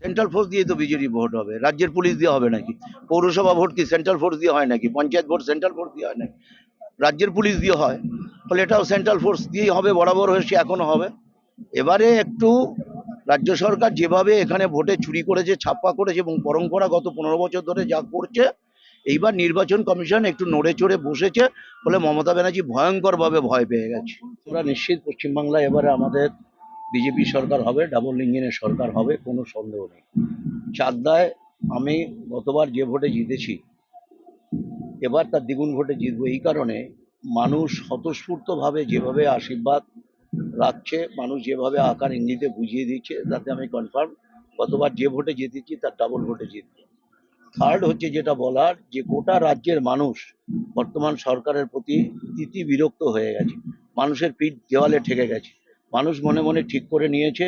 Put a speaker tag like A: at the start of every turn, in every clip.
A: Central force দিয়ে তো BJP vote হবে, রাজ্যের পুলিশ দিয়ে হবে নাকি? পৌরসভা ভোট কি সেন্ট্রাল ফোর্স দিয়ে হয় নাকি? পঞ্চায়েত ভোট সেন্ট্রাল ফোর্স দিয়ে হয় নাকি? রাজ্যের পুলিশ দিয়ে হয়। ফলে এটাও সেন্ট্রাল ফোর্স দিয়েই হবে, বরাবর হয়েছে, এখনো হবে। এবারে একটু রাজ্য সরকার যেভাবে এখানে ভোটে চুরি করেছে, ছাপ্পা করেছে এবং পরম্পরা গত 15 বছর ধরে যা করছে, এইবার নির্বাচন কমিশন একটু নড়ে চড়ে বসেছে। ফলে মমতা ব্যানার্জি ভয়ঙ্করভাবে ভয় পেয়ে গেছে। আমরা নিশ্চিত পশ্চিমবাংলায় এবারে আমাদের বিজেপি সরকার হবে, ডাবল ইঞ্জিনের সরকার হবে, কোনো সন্দেহ নেই। চাকদায় আমি গতবার যে ভোটে জিতেছি, এবার তার দ্বিগুণ ভোটে জিতবো। এই কারণে মানুষ স্বতঃস্ফূর্তভাবে যেভাবে আশীর্বাদ রাখছে, মানুষ যেভাবে আকার ইঙ্গিতে বুঝিয়ে দিচ্ছে, তাতে আমি কনফার্ম গতবার যে ভোটে জিতেছি তার ডাবল ভোটে জিতবো। থার্ড হচ্ছে যেটা বলার, যে গোটা রাজ্যের মানুষ বর্তমান সরকারের প্রতি ইতি বিরক্ত হয়ে গেছে, মানুষের পিঠ দেওয়ালে ঠেকে গেছে। মানুষ মনে মনে ঠিক করে নিয়েছে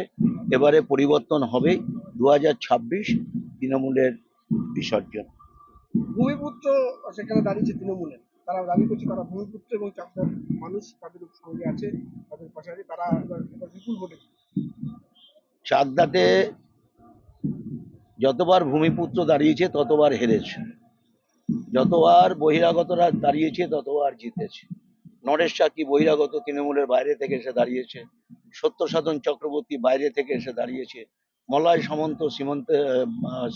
A: এবারে পরিবর্তন হবেই। 2026 তৃণমূলের বিসর্জন।
B: ভূমিপুত্র সেখানে দাঁড়িয়েছে তৃণমূলের, তারা দাবি করছে তারা ভূমিপুত্র এবং চাকদার মানুষ তাদের সঙ্গে আছে, তাদের পাশে আছে, তারা এবার বিপুল ভোটে।
A: চাকদাতে যতবার ভূমিপুত্র দাঁড়িয়েছে ততবার হেরেছে, যতবার বহিরাগতরা দাঁড়িয়েছে ততবার জিতেছে। নরেশ চাকি বহিরাগত, তৃণমূলের বাইরে থেকে এসে দাঁড়িয়েছে। সত্যসাধন চক্রবর্তী বাইরে থেকে এসে দাঁড়িয়েছে। মলয় সামন্ত সীমন্ত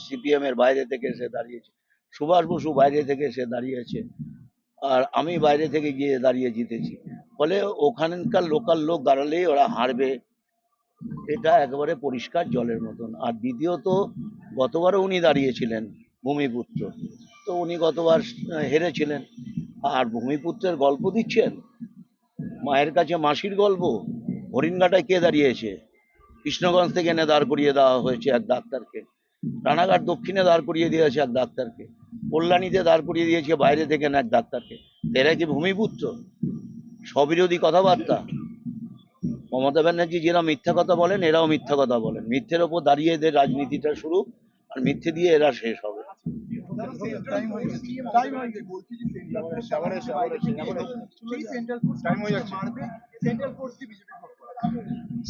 A: সিপিএম এর বাইরে থেকে এসে দাঁড়িয়েছে। সুভাষ বসু বাইরে থেকে এসে দাঁড়িয়েছে। আর আমি বাইরে থেকে গিয়ে দাঁড়িয়ে জিতেছি। ফলে ওখানকার লোকাল লোক দাঁড়ালেই ওরা হারবে, এটা একেবারে পরিষ্কার জলের মতন। আর দ্বিতীয়ত, গতবারও উনি দাঁড়িয়েছিলেন ভূমিপুত্র, তো উনি গতবার হেরেছিলেন। আর ভূমিপুত্রের গল্প দিচ্ছেন, মায়ের কাছে মাসির গল্প। হরিণঘাটায় কে দাঁড়িয়েছে? কৃষ্ণগঞ্জ থেকে এনে দাঁড় করিয়ে দেওয়া হয়েছে এক ডাক্তারকে। রানাঘাট দক্ষিণে দাঁড় করিয়ে দিয়েছে এক ডাক্তারকে। কল্যাণীতে দাঁড় করিয়ে দিয়েছে বাইরে থেকে এক ডাক্তারকে। এরা কি ভূমিপুত্র? স্ববিরোধী কথাবার্তা। মমতা ব্যানার্জি যেরা মিথ্যা কথা বলেন, এরাও মিথ্যা কথা বলেন। মিথ্যের ওপর দাঁড়িয়ে এদের রাজনীতিটা শুরু, আর মিথ্যে দিয়ে এরা শেষ হবে।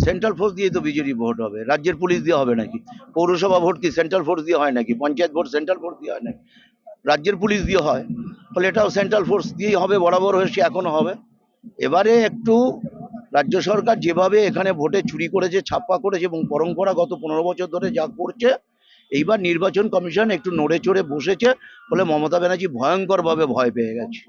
A: সেন্ট্রাল ফোর্স দিয়ে তো বিজেপি ভোট হবে, রাজ্যের পুলিশ দিয়ে হবে নাকি? পৌরসভা ভোট কি সেন্ট্রাল ফোর্স দিয়ে হয় নাকি? পঞ্চায়েত ভোট সেন্ট্রাল ফোর্স দিয়ে হয় নাকি? রাজ্যের পুলিশ দিয়ে হয়। ফলে এটাও সেন্ট্রাল ফোর্স দিয়েই হবে, বরাবর হয়েছে, এখনো হবে। এবারে একটু রাজ্য সরকার যেভাবে এখানে ভোটে চুরি করেছে, ছাপ্পা করেছে এবং পরম্পরা গত 15 বছর ধরে যা করছে, এইবার নির্বাচন কমিশন একটু নড়ে চড়ে বসেছে। ফলে মমতা ব্যানার্জি ভয়ঙ্করভাবে ভয় পেয়ে গেছে।